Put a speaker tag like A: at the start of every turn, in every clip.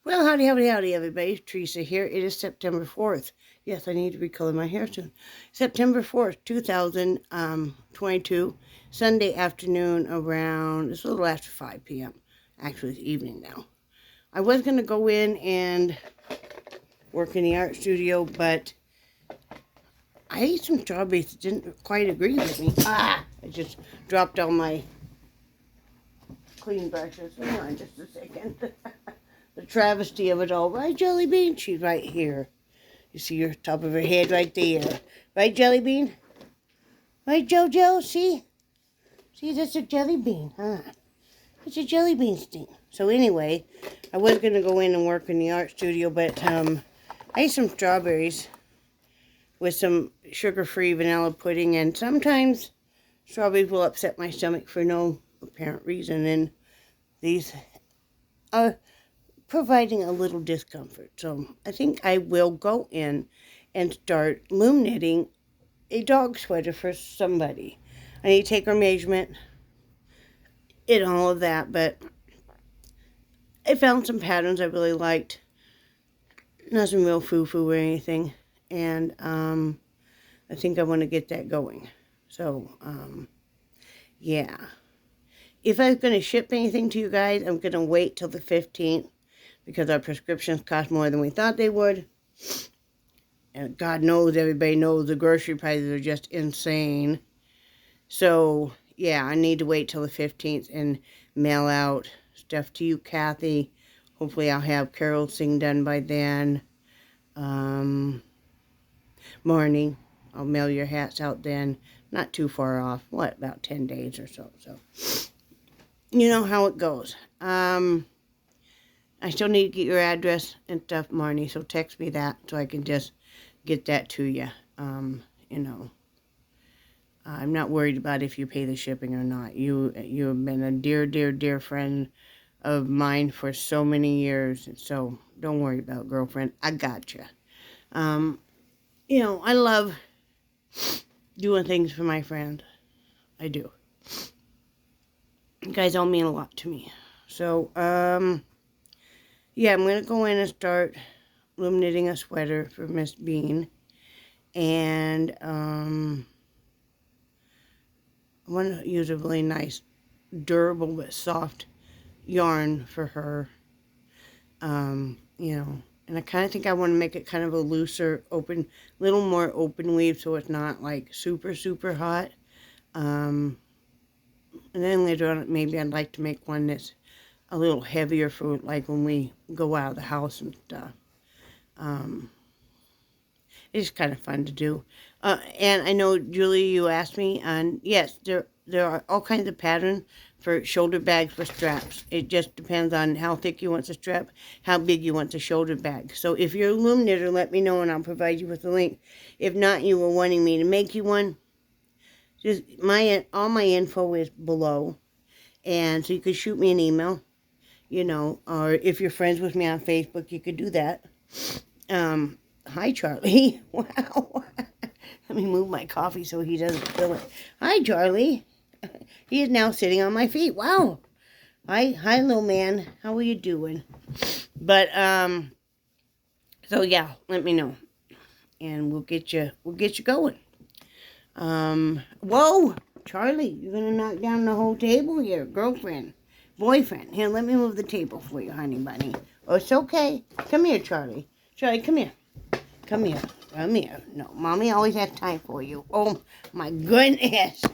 A: Well, howdy, howdy, howdy, everybody. Teresa here. It is September 4th. Yes, I need to recolor my hair soon. September 4th, 2022, Sunday afternoon around, it's a little after 5 p.m. Actually, it's evening now. I was going to go in and work in the art studio, but I ate some strawberries that didn't quite agree with me. I just dropped all my clean brushes. Hang on just a second. The travesty of it all. Right, Jelly Bean? She's right here. You see her top of her head right there. Right, Jelly Bean? Right, JoJo? See? See, that's a Jelly Bean, huh? It's a Jelly Bean sting. So anyway, I was going to go in and work in the art studio, but I ate some strawberries with some sugar-free vanilla pudding, and sometimes strawberries will upset my stomach for no apparent reason, and these are providing a little discomfort. So I think I will go in and start loom knitting a dog sweater for somebody. I need to take her measurement and all of that, but I found some patterns I really liked. Nothing real foo-foo or anything. And I think I want to get that going. So, yeah. If I'm going to ship anything to you guys, I'm going to wait till the 15th. Because our prescriptions cost more than we thought they would. And God knows, everybody knows the grocery prices are just insane. So, yeah, I need to wait till the 15th and mail out stuff to you, Kathy. Hopefully I'll have Carol's thing done by then. Morning, I'll mail your hats out then. Not too far off. What, about 10 days or so. So, you know how it goes. I still need to get your address and stuff, Marnie, so text me that so I can just get that to you. You know, I'm not worried about if you pay the shipping or not. You have been a dear, dear, dear friend of mine for so many years, so don't worry about it, girlfriend. I got you. You know, I love doing things for my friends. I do. You guys all mean a lot to me. So, yeah, I'm going to go in and start loom knitting a sweater for Miss Bean. And I want to use a really nice, durable but soft yarn for her. You know, and I kind of think I want to make it kind of a looser, open, little more open weave so it's not like super, super hot. And then later on, maybe I'd like to make one that's a little heavier for like when we go out of the house and stuff. It's kind of fun to do. And I know, Julie, you asked me, and yes, there are all kinds of patterns for shoulder bags for straps. It just depends on how thick you want the strap, how big you want the shoulder bag. So if you're a loom knitter, let me know and I'll provide you with a link. If not, you were wanting me to make you one, just all my info is below. And so you could shoot me an email. You know, or if you're friends with me on Facebook, you could do that. Hi, Charlie. Wow. Let me move my coffee so he doesn't spill it. Hi, Charlie. He is now sitting on my feet. Wow. Hi, little man. How are you doing? But, so yeah, let me know. And we'll get you going. Whoa, Charlie, you're going to knock down the whole table here, girlfriend. Boyfriend. Here, let me move the table for you, honey bunny. Oh, it's okay. Come here, Charlie. Charlie, come here. Come here. Come here. No, Mommy always has time for you. Oh, my goodness.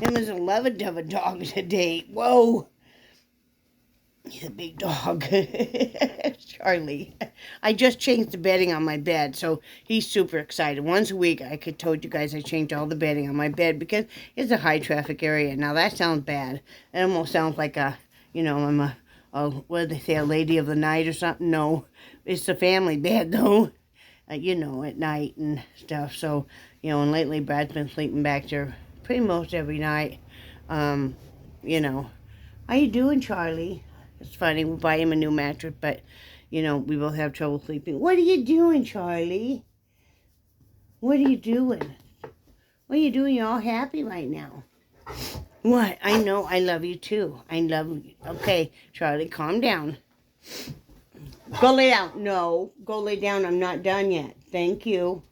A: Him is a loved of a dog today. Whoa. He's a big dog. Charlie. I just changed the bedding on my bed, so he's super excited. Once a week, I could told you guys I changed all the bedding on my bed because it's a high traffic area. Now, that sounds bad. It almost sounds like you know, I'm what do they say, a lady of the night or something? No, it's a family bed, though, you know, at night and stuff. So, you know, and lately Brad's been sleeping back there pretty much every night. You know, how you doing, Charlie? It's funny, we'll buy him a new mattress, but, you know, we both have trouble sleeping. What are you doing, Charlie? What are you doing? What are you doing? You're all happy right now. What? I know. I love you too. I love you. Okay, Charlie, calm down. Go lay down. No, go lay down. I'm not done yet. Thank you.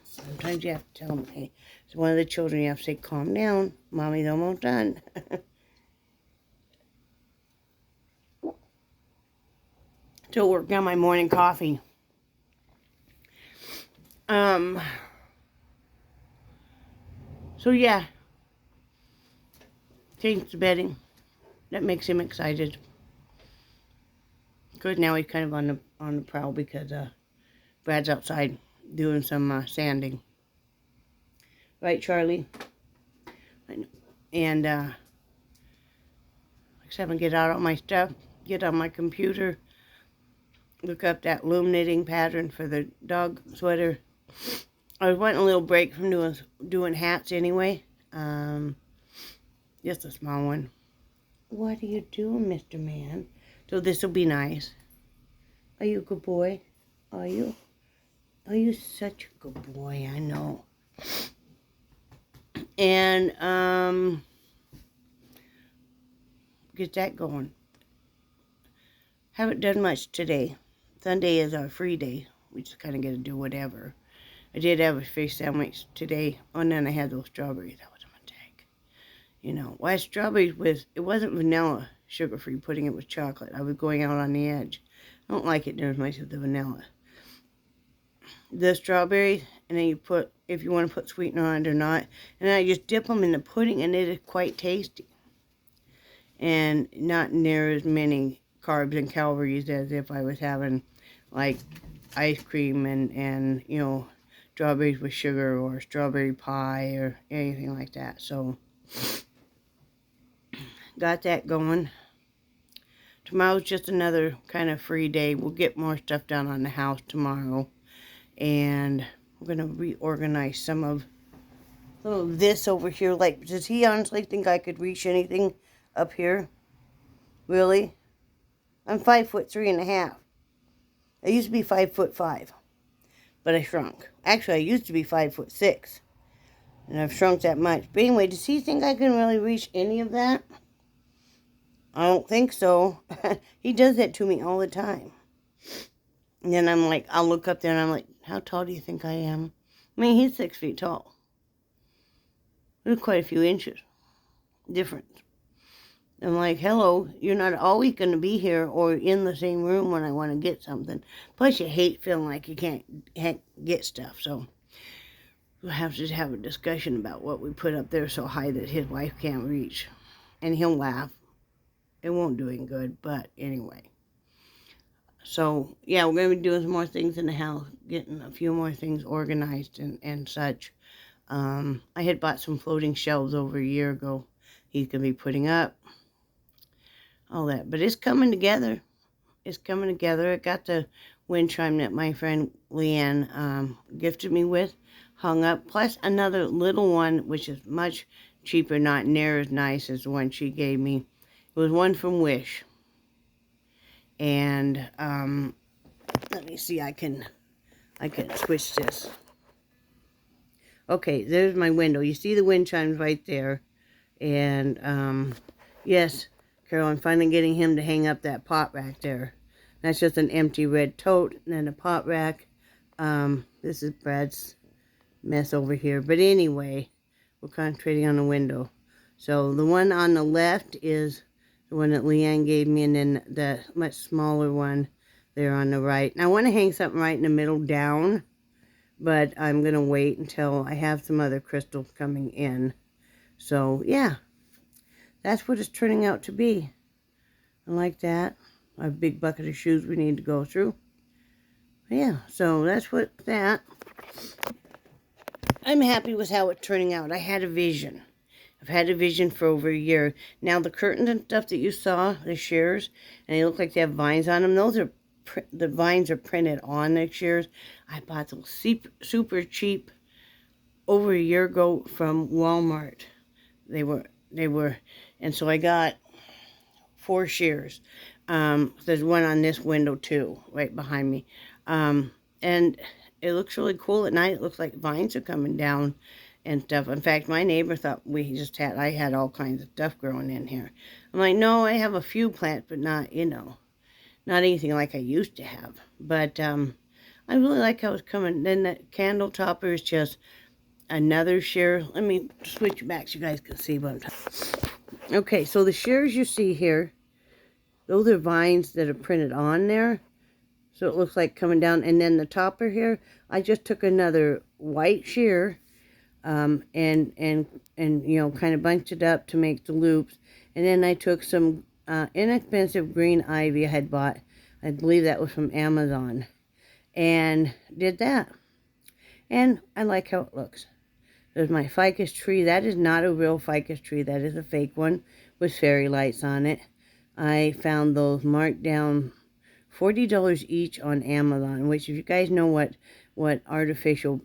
A: Sometimes you have to tell them, hey, it's one of the children, you have to say, calm down. Mommy's almost done. Still working on my morning coffee. So yeah. Changed the bedding. That makes him excited. Good, now he's kind of on the prowl because Brad's outside doing some sanding. Right, Charlie? And like I said, I'm gonna get out all my stuff, get on my computer, look up that loom knitting pattern for the dog sweater. I was wanting a little break from doing hats anyway. Just a small one. What are you doing, Mr. Man? So this will be nice. Are you a good boy? Are you? Are you such a good boy? I know. And get that going. Haven't done much today. Sunday is our free day. We just kind of get to do whatever. I did have a fish sandwich today. Oh, and then I had those strawberries. That was a mistake. You know, why strawberries it wasn't vanilla sugar-free pudding, it was chocolate. I was going out on the edge. I don't like it near as much as the vanilla. The strawberries, and then you put, if you want to put sweetener on it or not, and I just dip them in the pudding, and it is quite tasty. And not near as many carbs and calories as if I was having, like, ice cream and you know, strawberries with sugar or strawberry pie or anything like that. So, got that going. Tomorrow's just another kind of free day. We'll get more stuff done on the house tomorrow. And we're going to reorganize some of this over here. Like, does he honestly think I could reach anything up here? Really? I'm 5'3.5". I used to be 5'5", but I shrunk. Actually, I used to be 5'6", and I've shrunk that much. But anyway, does he think I can really reach any of that? I don't think so. He does that to me all the time. And then I'm like, I'll look up there and I'm like, how tall do you think I am? I mean, he's 6 feet tall. There's quite a few inches difference. I'm like, hello, you're not always going to be here or in the same room when I want to get something. Plus, you hate feeling like you can't get stuff. So we'll have to have a discussion about what we put up there so high that his wife can't reach. And he'll laugh. It won't do him good, but anyway. So, yeah, we're going to be doing some more things in the house, getting a few more things organized and such. I had bought some floating shelves over a year ago. He's going to be putting up all that. But it's coming together. It's coming together. I got the wind chime that my friend Leanne gifted me with hung up, plus another little one, which is much cheaper, not near as nice as the one she gave me. It was one from Wish. And let me see, I can switch this. Okay, there's my window. You see the wind chimes right there. And yes, Carol, I'm finally getting him to hang up that pot rack there. That's just an empty red tote and then a pot rack. This is Brad's mess over here. But anyway, we're concentrating on the window. So the one on the left is the one that Leanne gave me, and then the much smaller one there on the right. And I want to hang something right in the middle down, but I'm going to wait until I have some other crystals coming in. So, yeah, that's what it's turning out to be. I like that. A big bucket of shoes we need to go through. Yeah, so that's what that. I'm happy with how it's turning out. I had a vision. I've had a vision for over a year. Now, the curtains and stuff that you saw, the shears, and they look like they have vines on them, those are, the vines are printed on the shears. I bought those super cheap over a year ago from Walmart. They were, and so I got 4 shears. There's one on this window too, right behind me. And it looks really cool at night. It looks like vines are coming down and stuff. In fact, my neighbor thought I had all kinds of stuff growing in here. I'm like, no, I have a few plants, but not, you know. Not anything like I used to have. But I really like how it's coming. Then that candle topper is just another shear. Let me switch back so you guys can see what I'm talking. Okay, so the shears you see here, those are vines that are printed on there. So it looks like coming down. And then the topper here, I just took another white shear and you know, kind of bunched it up to make the loops. And then I took some inexpensive green ivy I had bought. I believe that was from Amazon. And did that. And I like how it looks. There's my ficus tree. That is not a real ficus tree. That is a fake one with fairy lights on it. I found those marked down $40 each on Amazon, which if you guys know what artificial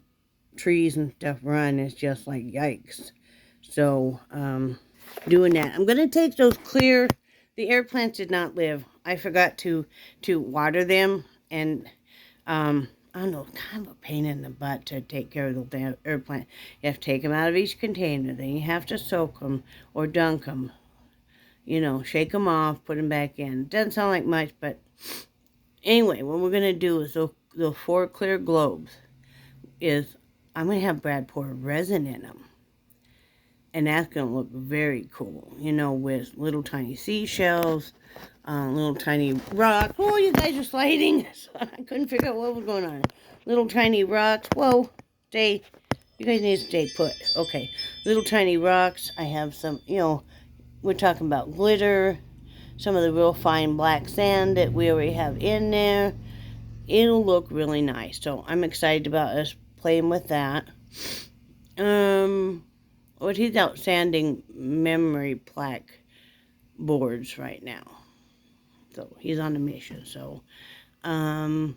A: trees and stuff run, is just like yikes. So doing that. I'm going to take those clear, the air plants did not live. I forgot to water them, and I don't know, kind of a pain in the butt to take care of the air plant. You have to take them out of each container, then you have to soak them or dunk them. You know, shake them off, put them back in. Doesn't sound like much, but anyway, what we're going to do is those 4 clear globes is, I'm going to have Brad pour resin in them. And that's going to look very cool, you know, with little tiny seashells, little tiny rocks. Oh, you guys are sliding. So I couldn't figure out what was going on. Little tiny rocks. Whoa, stay. You guys need to stay put. Okay, little tiny rocks. I have some, you know, we're talking about glitter. Some of the real fine black sand that we already have in there. It'll look really nice. So I'm excited about us playing with that. Well, he's out sanding memory plaque boards right now. So he's on a mission. So I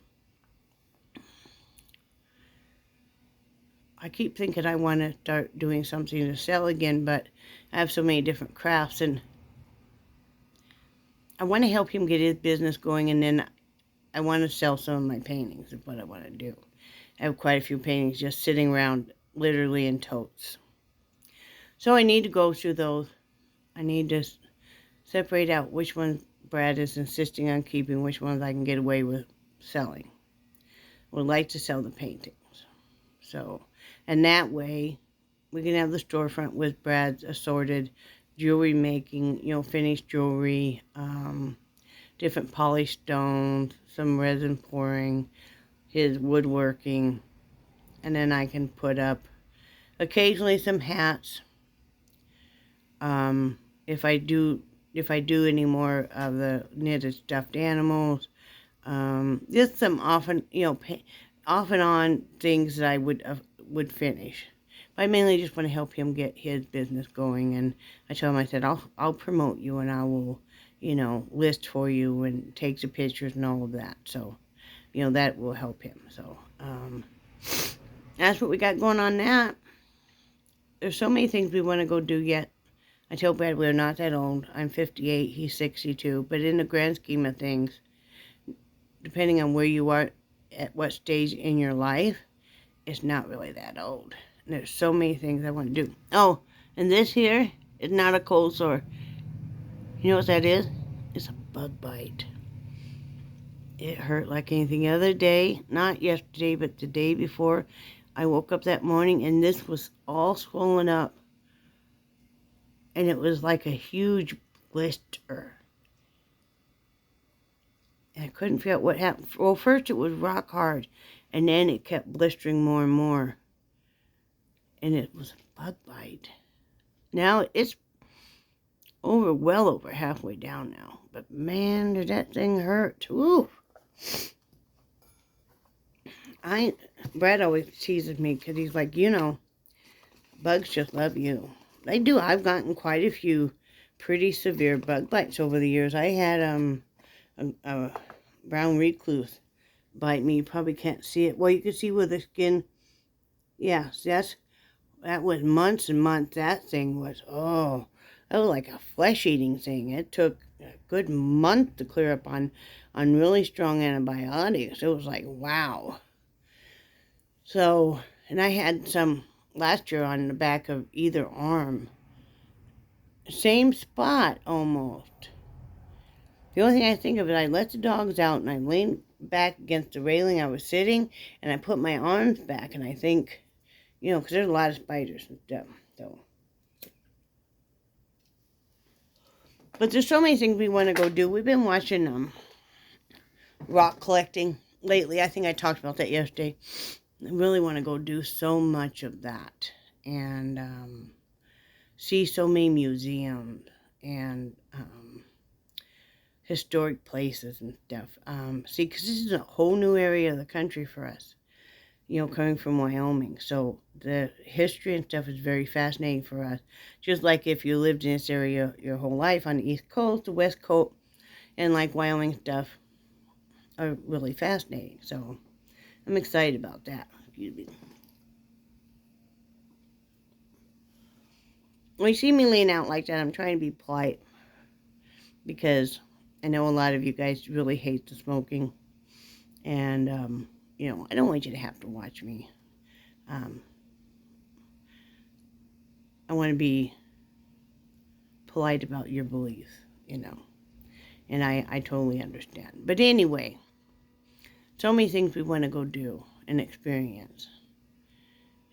A: keep thinking I want to start doing something to sell again, but I have so many different crafts, and I want to help him get his business going, and then I want to sell some of my paintings is what I want to do. I have quite a few paintings just sitting around literally in totes. So I need to go through those. I need to separate out which ones Brad is insisting on keeping, which ones I can get away with selling. Would like to sell the paintings. So, and that way we can have the storefront with Brad's assorted jewelry making, you know, finished jewelry, different polished stones, some resin pouring, his woodworking, and then I can put up occasionally some hats. If I do any more of the knitted stuffed animals, just some off and on things that I would finish. But I mainly just want to help him get his business going, and I told him, I said, I'll promote you, and I will, you know, list for you and take the pictures and all of that. So, you know, that will help him. So, that's what we got going on that. There's so many things we want to go do yet. I tell Brad we're not that old. I'm 58, he's 62. But in the grand scheme of things, depending on where you are, at what stage in your life, it's not really that old. And there's so many things I want to do. Oh, and this here is not a cold sore. You know what that is? It's a bug bite. It hurt like anything. The other day, not yesterday, but the day before, I woke up that morning and this was all swollen up. And it was like a huge blister. And I couldn't figure out what happened. Well, first it was rock hard, and then it kept blistering more and more. And it was a bug bite. Now it's well over halfway down now. But man, did that thing hurt. Ooh. Brad always teases me because he's like, you know, bugs just love you. They do. I've gotten quite a few pretty severe bug bites over the years. I had a brown recluse bite me. You probably can't see it. Well, you can see where the skin. Yeah, see, that was months and months. That thing was, oh, that was like a flesh-eating thing. It took a good month to clear up on really strong antibiotics. It was like, wow. So, and I had some last year on the back of either arm. Same spot, almost. The only thing I think of is I let the dogs out and I leaned back against the railing I was sitting and I put my arms back and I think, because there's a lot of spiders and stuff. So, but there's so many things we want to go do. We've been watching rock collecting lately. I think I talked about that yesterday. I really want to go do so much of that and see so many museums and historic places and stuff. See, because this is a whole new area of the country for us, coming from Wyoming. So the history and stuff is very fascinating for us. Just like if you lived in this area your whole life on the East Coast, the West Coast, and like Wyoming stuff are really fascinating. So I'm excited about that. Excuse me. When you see me laying out like that, I'm trying to be polite because I know a lot of you guys really hate the smoking. And, I don't want you to have to watch me. I want to be polite about your beliefs, And I totally understand. But anyway, so many things we want to go do and experience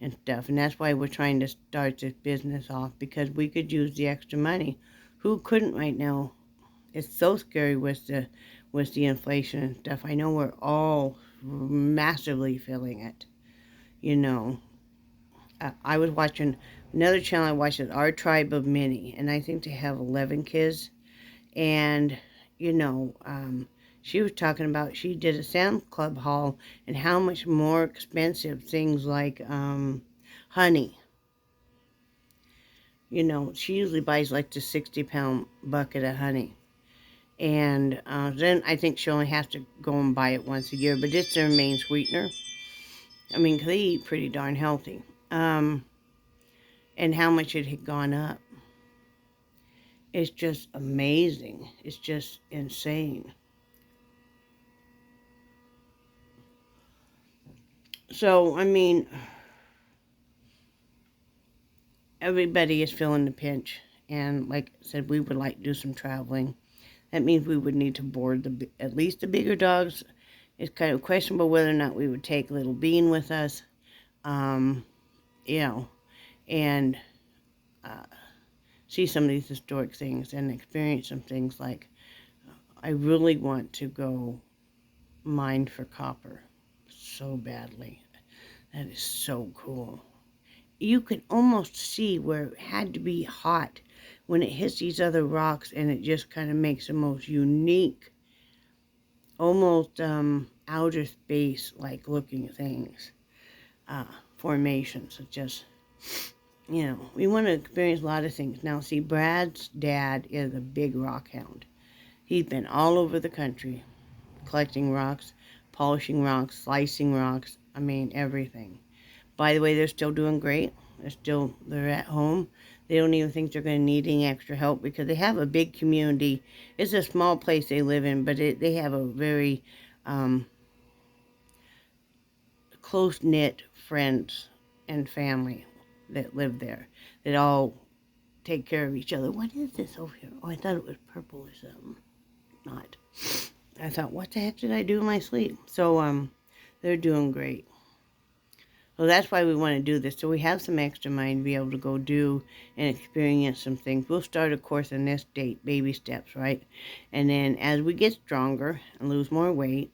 A: and stuff. And that's why we're trying to start this business off, because we could use the extra money. Who couldn't right now? It's so scary with the inflation and stuff. I know we're all massively feeling it. I was watching another channel I watched is Our Tribe of Many, and I think they have 11 kids. And, she was talking about she did a Sam's Club haul and how much more expensive things like honey. She usually buys like the 60-pound bucket of honey. And then I think she only has to go and buy it once a year. But it's their main sweetener. I mean, 'cause they eat pretty darn healthy. And how much it had gone up. It's just amazing. It's just insane. So, I mean, everybody is feeling the pinch. And like I said, we would like to do some traveling. That means we would need to board at least the bigger dogs. It's kind of questionable whether or not we would take Little Bean with us. And see some of these historic things and experience some things like I really want to go mine for copper so badly. That is so cool. You can almost see where it had to be hot when it hits these other rocks, and it just kind of makes the most unique, almost outer space like looking things, formations. It just, we want to experience a lot of things. Now, see, Brad's dad is a big rock hound. He's been all over the country collecting rocks, polishing rocks, slicing rocks. I mean, everything. By the way, they're still doing great. They're at home. They don't even think they're going to need any extra help because they have a big community. It's a small place they live in, but they have a very close-knit friends and family that live there that all take care of each other. What is this over here? Oh, I thought it was purple or something. Not. I thought, what the heck did I do in my sleep? So, they're doing great. So that's why we want to do this. So we have some extra money to be able to go do and experience some things. We'll start, of course, on this date, baby steps, right? And then as we get stronger and lose more weight,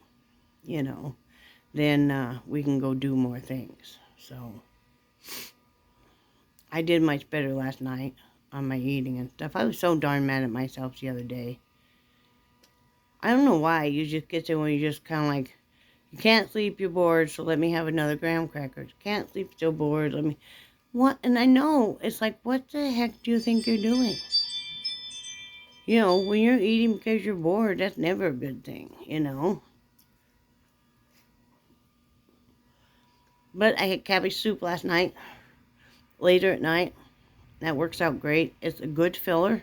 A: then we can go do more things. So I did much better last night on my eating and stuff. I was so darn mad at myself the other day. I don't know why. You just get there when you just kind of like, you can't sleep, you're bored, so let me have another graham cracker. Can't sleep, still bored, let me... What? And I know, it's like, what the heck do you think you're doing? When you're eating because you're bored, that's never a good thing, But I had cabbage soup last night, later at night. That works out great. It's a good filler.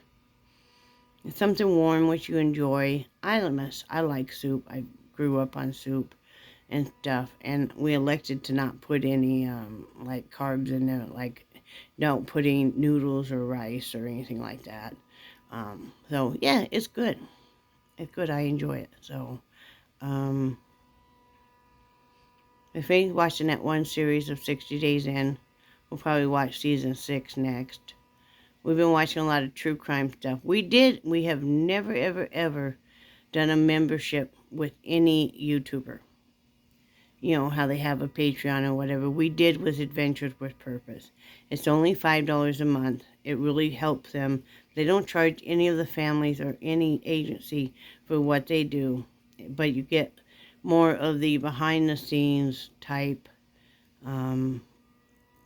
A: It's something warm, which you enjoy. I like soup. I grew up on soup and stuff, and we elected to not put any like carbs in there, like don't put any noodles or rice or anything like that. So yeah, it's good. It's good. I enjoy it. So, if Faye's watching that one series of 60 Days In, we'll probably watch season 6 next. We've been watching a lot of true crime stuff. We have never, ever, ever done a membership with any YouTuber. You know, how they have a Patreon or whatever. We did with Adventures with Purpose. It's only $5 a month. It really helps them. They don't charge any of the families or any agency for what they do, but you get more of the behind-the-scenes type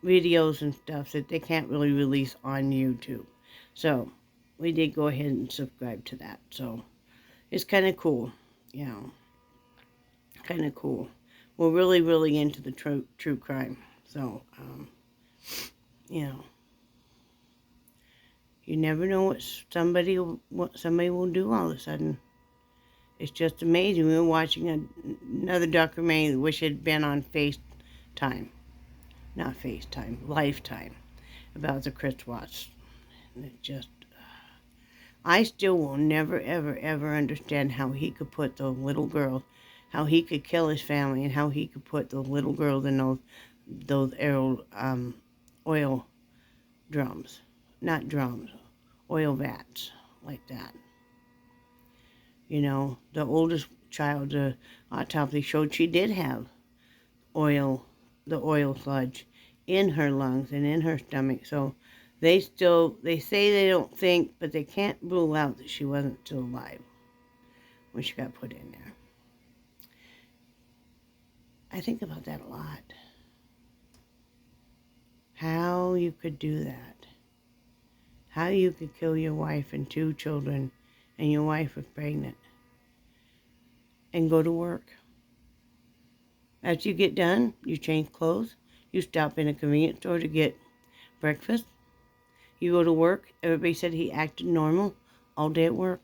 A: videos and stuff that they can't really release on YouTube. So, we did go ahead and subscribe to that. So, it's kind of cool, you know, kind of cool. We're really, really into the true crime. So, you know, you never know what somebody will do all of a sudden. It's just amazing. We were watching another documentary that wish it had been on FaceTime. Not FaceTime, Lifetime, about the Chris Watts. And it just, I still will never, ever, ever understand how he could put those little girls, how he could kill his family, and how he could put those little girls in those oil drums. Not drums, oil vats, like that. You know, the oldest child, the autopsy showed she did have the oil sludge in her lungs and in her stomach. So they say they don't think, but they can't rule out that she wasn't still alive when she got put in there. I think about that a lot. How you could do that. How you could kill your wife and 2 children, and your wife was pregnant, and go to work. After you get done, you change clothes, you stop in a convenience store to get breakfast, you go to work. Everybody said he acted normal all day at work.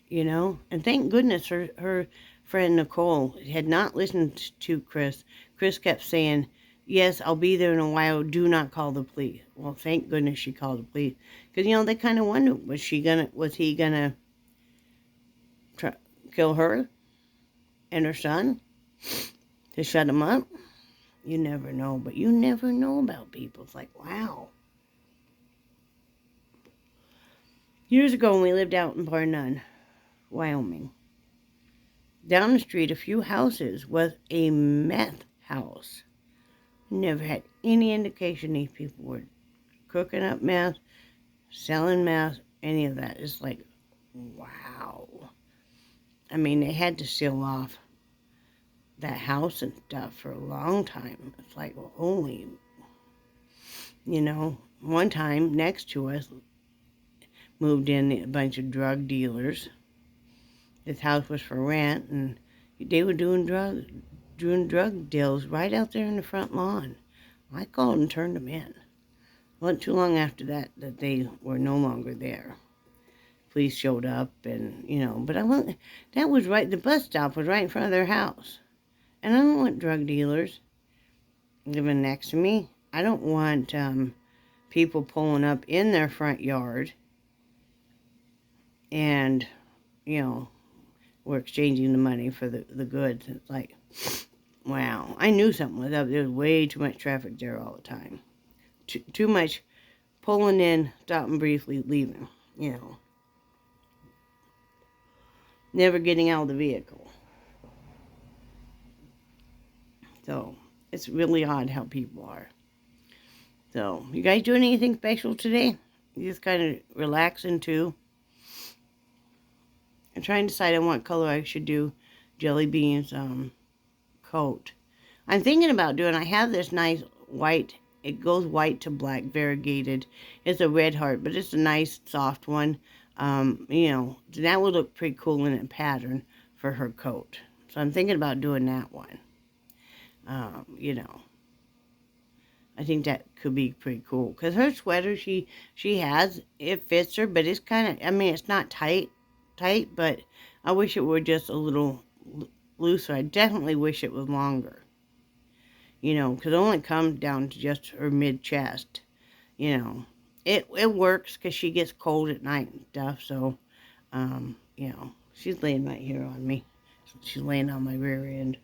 A: You know? And thank goodness her friend Nicole had not listened to Chris. Chris kept saying, yes, I'll be there in a while, do not call the police. Well, thank goodness she called the police. Because, you know, they kind of wondered, was he gonna kill her and her son to shut him up? You never know, but you never know about people. It's like, wow. Years ago when we lived out in Bar None, Wyoming, down the street, a few houses, was a meth house. Never had any indication these people were cooking up meth, selling meth, any of that. It's like, wow. I mean, they had to seal off that house and stuff for a long time. It's like, well, holy, you know, one time next to us moved in a bunch of drug dealers. This house was for rent, and they were doing drug deals right out there in the front lawn. I called and turned them in. It wasn't too long after that they were no longer there. Police showed up, and, you know, but that was right, the bus stop was right in front of their house. And I don't want drug dealers living next to me. I don't want people pulling up in their front yard and, you know, we're exchanging the money for the goods. It's like, wow. I knew something was up. There was way too much traffic there all the time. Too much pulling in, stopping briefly, leaving, you know. Never getting out of the vehicle. So, it's really odd how people are. So, you guys doing anything special today? You just kind of relaxing too? I'm trying to decide on what color I should do Jelly Bean's coat. I'm thinking about doing, I have this nice white, it goes white to black, variegated. It's a red heart, but it's a nice soft one. You know, that would look pretty cool in a pattern for her coat. So I'm thinking about doing that one. You know, I think that could be pretty cool. Because her sweater she has, it fits her, but it's kind of, I mean, it's not tight, but I wish it were just a little looser. I definitely wish it was longer. You know, because it only comes down to just her mid-chest. You know, it works because she gets cold at night and stuff, so You know, she's laying right here on me. She's laying on my rear end.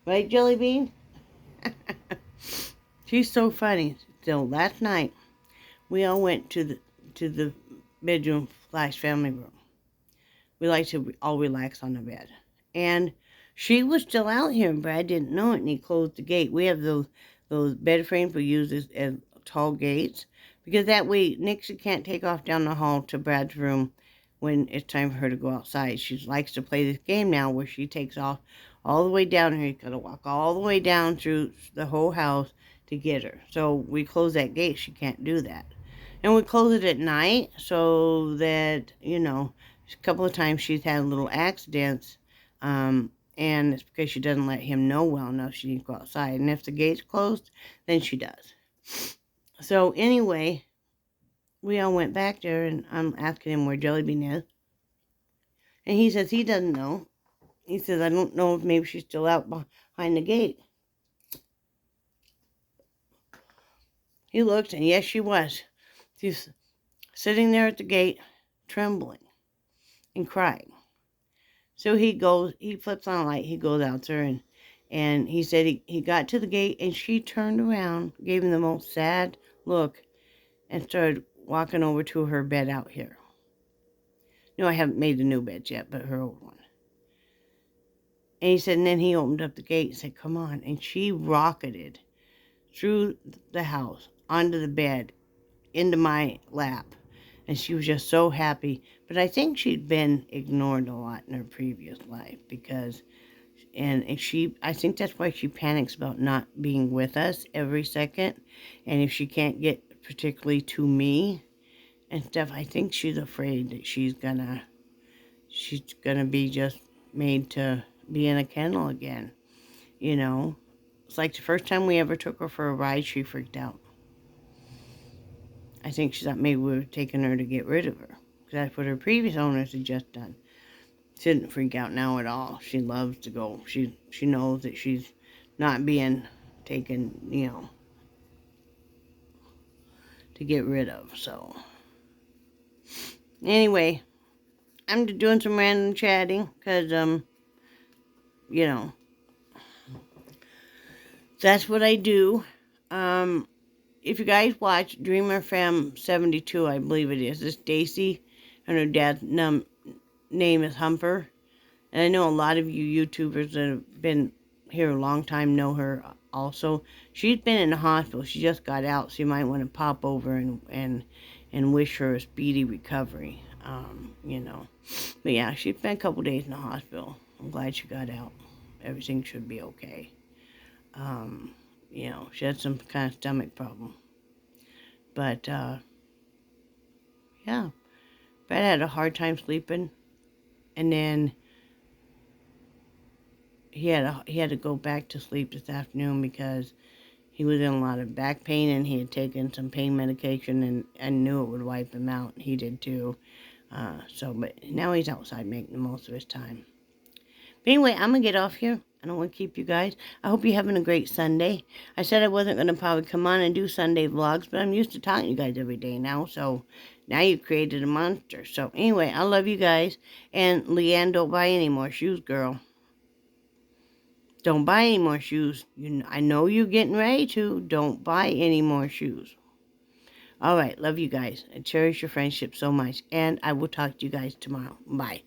A: Right, Jelly Bean? She's so funny. So last night, we all went to the bedroom / family room. We like to all relax on the bed. And she was still out here, and Brad didn't know it, and he closed the gate. We have those bed frames we use as tall gates, because that way Nixie can't take off down the hall to Brad's room when it's time for her to go outside. She likes to play this game now where she takes off all the way down here. He's got to walk all the way down through the whole house to get her. So we close that gate. She can't do that. And we close it at night so that, you know, a couple of times she's had little accidents, and it's because she doesn't let him know well enough she needs to go outside. And if the gate's closed, then she does. So anyway, we all went back there, and I'm asking him where Jellybean is. And he says he doesn't know. He says, I don't know if maybe she's still out behind the gate. He looked, and yes, she was. She's sitting there at the gate, trembling and crying. So he flips on a light, he goes out there, and he said he got to the gate, and she turned around, gave him the most sad look, and started walking over to her bed out here. No, I haven't made the new bed yet, but her old one. And he said, and then he opened up the gate and said, come on. And she rocketed through the house, onto the bed, into my lap. And she was just so happy. But I think she'd been ignored a lot in her previous life because, and I think that's why she panics about not being with us every second. And if she can't get particularly to me and stuff, I think she's afraid that she's gonna be just made to be in a kennel again. You know, it's like the first time we ever took her for a ride, she freaked out. I think she thought maybe we were taking her to get rid of her. Because that's what her previous owners had just done. She didn't freak out now at all. She loves to go. She knows that she's not being taken, you know, to get rid of. So, anyway, I'm just doing some random chatting. Because, you know, that's what I do. If you guys watch Dreamer Fam 72, I believe it is. It's Daisy, and her dad's name is Humper. And I know a lot of you YouTubers that have been here a long time know her also. She's been in the hospital. She just got out, so you might want to pop over and wish her a speedy recovery. You know. But yeah, she's been a couple days in the hospital. I'm glad she got out. Everything should be okay. You know, she had some kind of stomach problem. But, yeah. Brad had a hard time sleeping. And then he had to go back to sleep this afternoon because he was in a lot of back pain and he had taken some pain medication and I knew it would wipe him out. He did too. But now he's outside making the most of his time. But anyway, I'm going to get off here. I don't want to keep you guys. I hope you're having a great Sunday. I said I wasn't going to probably come on and do Sunday vlogs, but I'm used to talking to you guys every day now. So now you've created a monster. So anyway, I love you guys. And Leanne, don't buy any more shoes, girl. Don't buy any more shoes. I know you're getting ready to. Don't buy any more shoes. All right, love you guys. I cherish your friendship so much. And I will talk to you guys tomorrow. Bye.